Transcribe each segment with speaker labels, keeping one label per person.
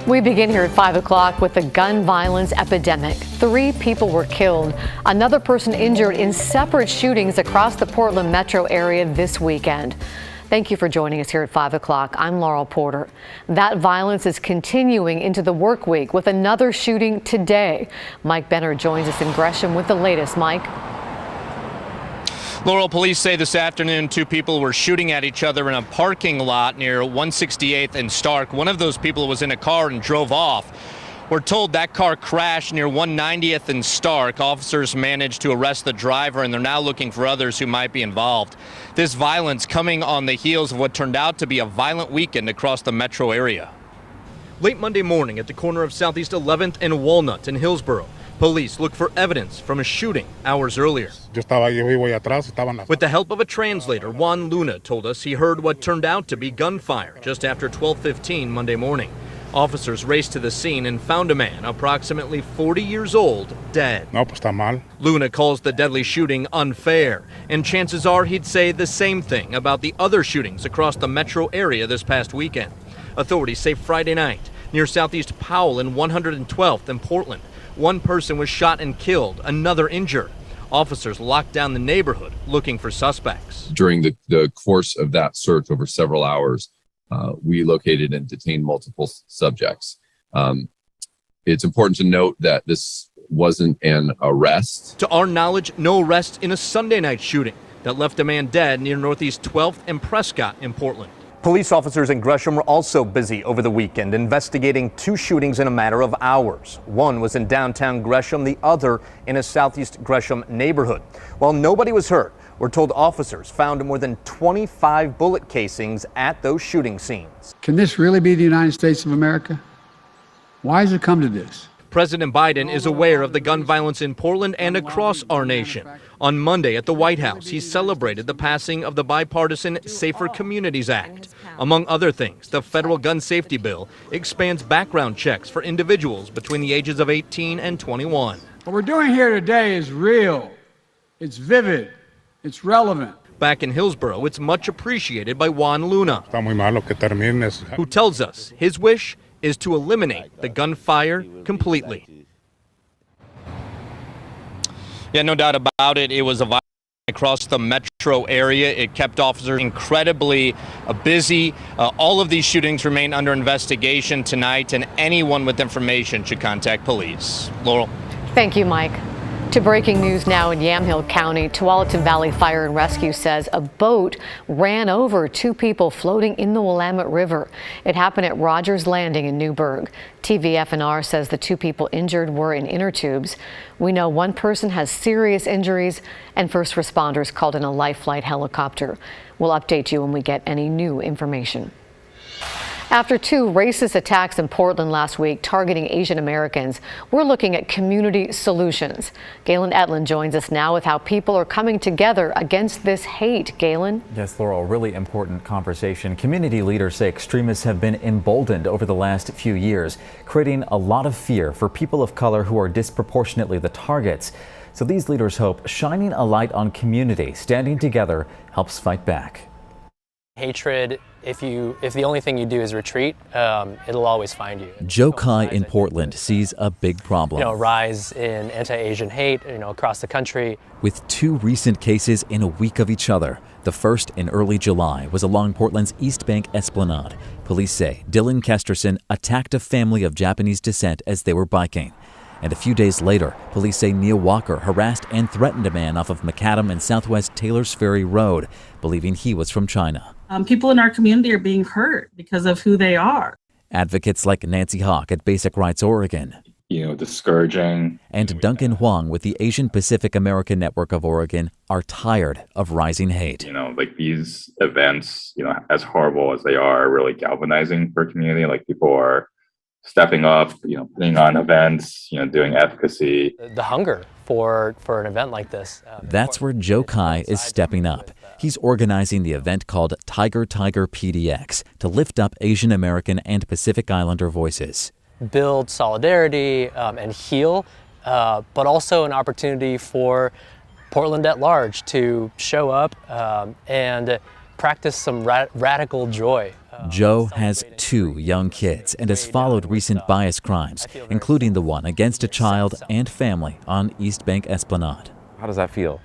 Speaker 1: We begin here at 5 o'clock with the gun violence epidemic. 3 people were killed, another person injured in separate shootings across the Portland metro area this weekend. Thank you for joining us here at 5 o'clock. I'm Laurel Porter. That violence is continuing into the work week with another shooting today. Mike Benner joins us in Gresham with the latest. Mike.
Speaker 2: Laurel, police say this afternoon 2 people were shooting at each other in a parking lot near 168th and Stark. One of those people was in a car and drove off. We're told that car crashed near 190th and Stark. Officers managed to arrest the driver, and they're now looking for others who might be involved. This violence coming on the heels of what turned out to be a violent weekend across the metro area. Late Monday morning at the corner of Southeast 11th and Walnut in Hillsborough, police look for evidence from a shooting hours earlier. With the help of a translator, Juan Luna told us he heard what turned out to be gunfire just after 12:15 Monday morning. Officers raced to the scene and found a man approximately 40 years old dead. Luna calls the deadly shooting unfair, and chances are he'd say the same thing about the other shootings across the metro area this past weekend. Authorities say Friday night, near Southeast Powell and 112th in Portland, one person was shot and killed, another injured. Officers locked down the neighborhood looking for suspects.
Speaker 3: During the course of that search over several hours, we located and detained multiple subjects. It's important to note that this wasn't an arrest.
Speaker 2: To our knowledge, no arrests in a Sunday night shooting that left a man dead near Northeast 12th and Prescott in Portland.
Speaker 4: Police officers in Gresham were also busy over the weekend investigating 2 shootings in a matter of hours. One was in downtown Gresham, the other in a Southeast Gresham neighborhood. While nobody was hurt, we're told officers found more than 25 bullet casings at those shooting scenes.
Speaker 5: Can this really be the United States of America? Why has it come to this?
Speaker 2: President Biden is aware of the gun violence in Portland and across our nation. On Monday at the White House, he celebrated the passing of the bipartisan Safer Communities Act. Among other things, the federal gun safety bill expands background checks for individuals between the ages of 18 and 21.
Speaker 5: What we're doing here today is real. It's vivid. It's relevant.
Speaker 2: Back in Hillsborough, it's much appreciated by Juan Luna, who tells us his wish is to eliminate the gunfire completely. Yeah, no doubt about it. It was a violence across the metro area. It kept officers incredibly busy. All of these shootings remain under investigation tonight, and anyone with information should contact police. Laurel.
Speaker 1: Thank you, Mike. To breaking news now in Yamhill County, Tualatin Valley Fire and Rescue says a boat ran over 2 people floating in the Willamette River. It happened at Rogers Landing in Newburgh. TVFNR says the 2 people injured were in inner tubes. We know one person has serious injuries, and first responders called in a life flight helicopter. We'll update you when we get any new information. After 2 racist attacks in Portland last week targeting Asian Americans, we're looking at community solutions. Galen Etlin joins us now with how people are coming together against this hate. Galen?
Speaker 6: Yes, Laurel, really important conversation. Community leaders say extremists have been emboldened over the last few years, creating a lot of fear for people of color who are disproportionately the targets. So these leaders hope shining a light on community, standing together, helps fight back.
Speaker 7: Hatred, if the only thing you do is retreat, it'll always find you.
Speaker 8: Joe Kai in Portland sees a big problem.
Speaker 7: Rise in anti-Asian hate, across the country.
Speaker 8: With 2 recent cases in a week of each other. The first in early July was along Portland's East Bank Esplanade. Police say Dylan Kesterson attacked a family of Japanese descent as they were biking. And a few days later, police say Neil Walker harassed and threatened a man off of Macadam and Southwest Taylor's Ferry Road, believing he was from China.
Speaker 9: People in our community are being hurt because of who they are.
Speaker 8: Advocates like Nancy Hawk at Basic Rights Oregon.
Speaker 10: Discouraging.
Speaker 8: And Duncan Huang with the Asian Pacific American Network of Oregon are tired of rising hate.
Speaker 10: These events, as horrible as they are really galvanizing for community. People are stepping up, putting on events, doing advocacy.
Speaker 7: The hunger for an event like this.
Speaker 8: That's where Joe Kai is stepping up. He's organizing the event called Tiger PDX to lift up Asian American and Pacific Islander voices.
Speaker 7: Build solidarity and heal, but also an opportunity for Portland at large to show up and practice some radical joy.
Speaker 8: Joe has 2 young kids and has followed recent bias crimes, including the one against a child and family on East Bank Esplanade.
Speaker 4: How does that feel?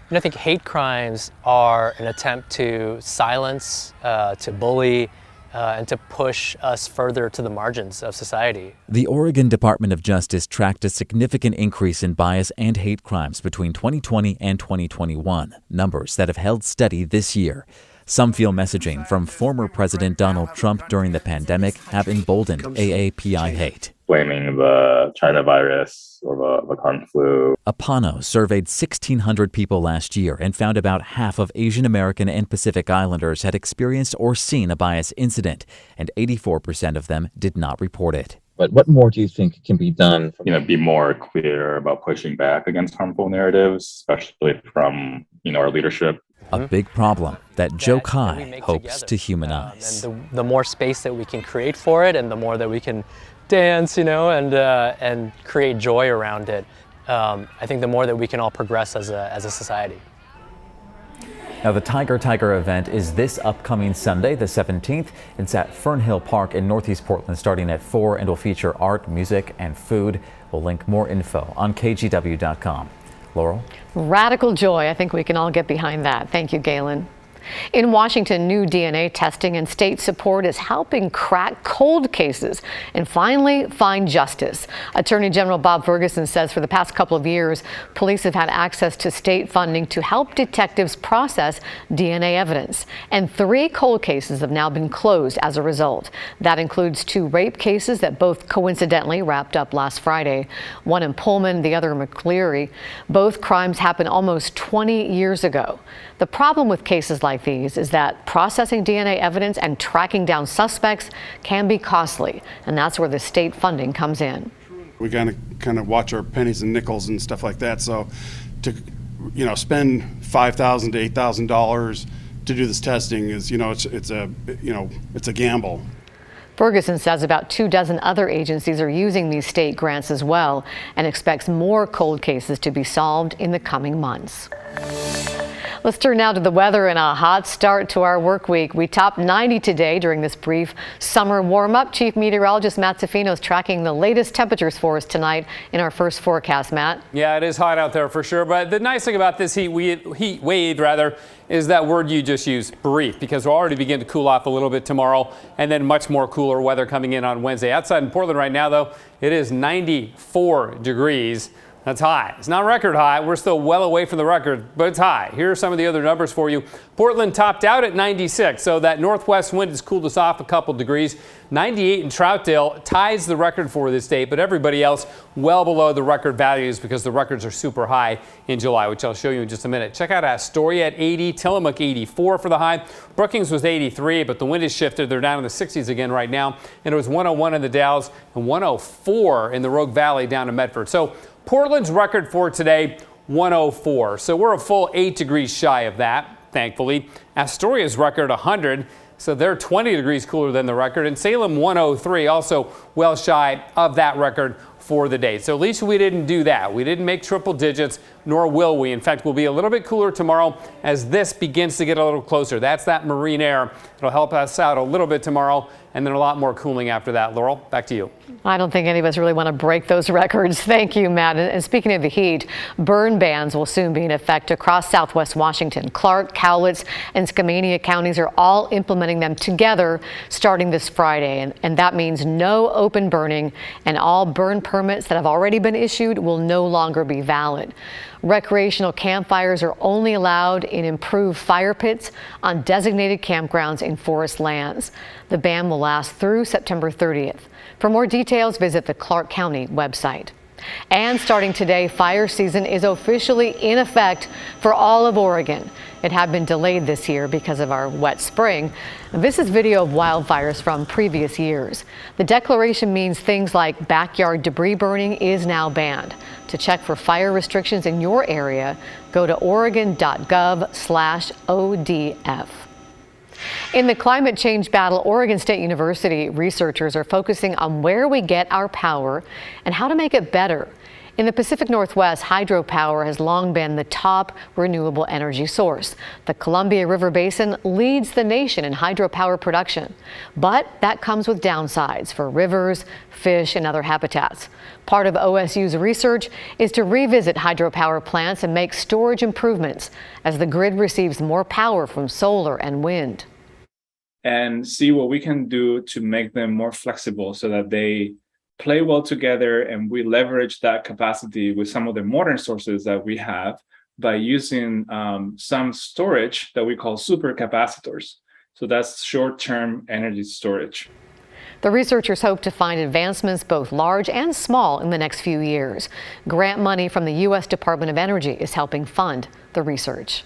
Speaker 7: And I think hate crimes are an attempt to silence, to bully, and to push us further to the margins of society.
Speaker 8: The Oregon Department of Justice tracked a significant increase in bias and hate crimes between 2020 and 2021, numbers that have held steady this year. Some feel messaging from former President Donald Trump during the pandemic have emboldened AAPI hate.
Speaker 10: Blaming the China virus or the Kung flu.
Speaker 8: Apano surveyed 1,600 people last year and found about half of Asian American and Pacific Islanders had experienced or seen a bias incident, and 84% of them did not report it.
Speaker 11: But what more do you think can be done?
Speaker 10: Be more clear about pushing back against harmful narratives, especially from, our leadership.
Speaker 8: A big problem that Joe Kai hopes to humanize.
Speaker 7: And the more space that we can create for it, and the more that we can dance, and create joy around it, I think the more that we can all progress as a society.
Speaker 6: Now, the Tiger event is this upcoming Sunday, the 17th. It's at Fernhill Park in Northeast Portland starting at 4 and will feature art, music, and food. We'll link more info on KGW.com. Laurel?
Speaker 1: Radical joy. I think we can all get behind that. Thank you, Galen. In Washington, new DNA testing and state support is helping crack cold cases and finally find justice. Attorney General Bob Ferguson says for the past couple of years, police have had access to state funding to help detectives process DNA evidence. And 3 cold cases have now been closed as a result. That includes 2 rape cases that both coincidentally wrapped up last Friday. One in Pullman, the other in McCleary. Both crimes happened almost 20 years ago. The problem with cases like these is that processing DNA evidence and tracking down suspects can be costly, and that's where the state funding comes in.
Speaker 12: We gotta kind of watch our pennies and nickels and stuff like that. So to, spend $5,000 to $8,000 to do this testing is, it's a gamble.
Speaker 1: Ferguson says about 24 other agencies are using these state grants as well and expects more cold cases to be solved in the coming months. Let's turn now to the weather and a hot start to our work week. We topped 90 today during this brief summer warm-up. Chief Meteorologist Matt Zafino is tracking the latest temperatures for us tonight in our first forecast. Matt?
Speaker 13: Yeah, it is hot out there for sure. But the nice thing about this heat wave is that word you just used, brief, because we'll already begin to cool off a little bit tomorrow and then much more cooler weather coming in on Wednesday. Outside in Portland right now, though, it is 94 degrees. That's high. It's not record high. We're still well away from the record, but it's high. Here are some of the other numbers for you. Portland topped out at 96, so that northwest wind has cooled us off a couple degrees. 98 in Troutdale ties the record for this date, but everybody else well below the record values because the records are super high in July, which I'll show you in just a minute. Check out Astoria at 80, Tillamook 84 for the high. Brookings was 83, but the wind has shifted. They're down in the 60s again right now, and it was 101 in the Dalles and 104 in the Rogue Valley down in Medford. So Portland's record for today, 104. So we're a full 8 degrees shy of that, thankfully. Astoria's record, 100. So they're 20 degrees cooler than the record. And Salem, 103, also well shy of that record for the day. So at least we didn't do that. We didn't make triple digits, nor will we. In fact, we'll be a little bit cooler tomorrow as this begins to get a little closer. That's that marine air. It'll help us out a little bit tomorrow, and then a lot more cooling after that. Laurel, back to you.
Speaker 1: I don't think any of us really want to break those records. Thank you, Matt. And speaking of the heat, burn bans will soon be in effect across Southwest Washington. Clark, Cowlitz, and Skamania counties are all implementing them together starting this Friday. And that means no open burning, and all burn permits that have already been issued will no longer be valid. Recreational campfires are only allowed in improved fire pits on designated campgrounds in forest lands. The ban will last through September 30th. For more details, visit the Clark County website. And starting today, fire season is officially in effect for all of Oregon. It had been delayed this year because of our wet spring. This is video of wildfires from previous years. The declaration means things like backyard debris burning is now banned. To check for fire restrictions in your area, go to oregon.gov/ODF. In the climate change battle, Oregon State University researchers are focusing on where we get our power and how to make it better. In the Pacific Northwest, hydropower has long been the top renewable energy source. The Columbia River Basin leads the nation in hydropower production. But that comes with downsides for rivers, fish, and other habitats. Part of OSU's research is to revisit hydropower plants and make storage improvements as the grid receives more power from solar and wind.
Speaker 14: And see what we can do to make them more flexible so that they play well together, and we leverage that capacity with some of the modern sources that we have by using some storage that we call supercapacitors. So that's short-term energy storage.
Speaker 1: The researchers hope to find advancements both large and small in the next few years. Grant money from the U.S. Department of Energy is helping fund the research.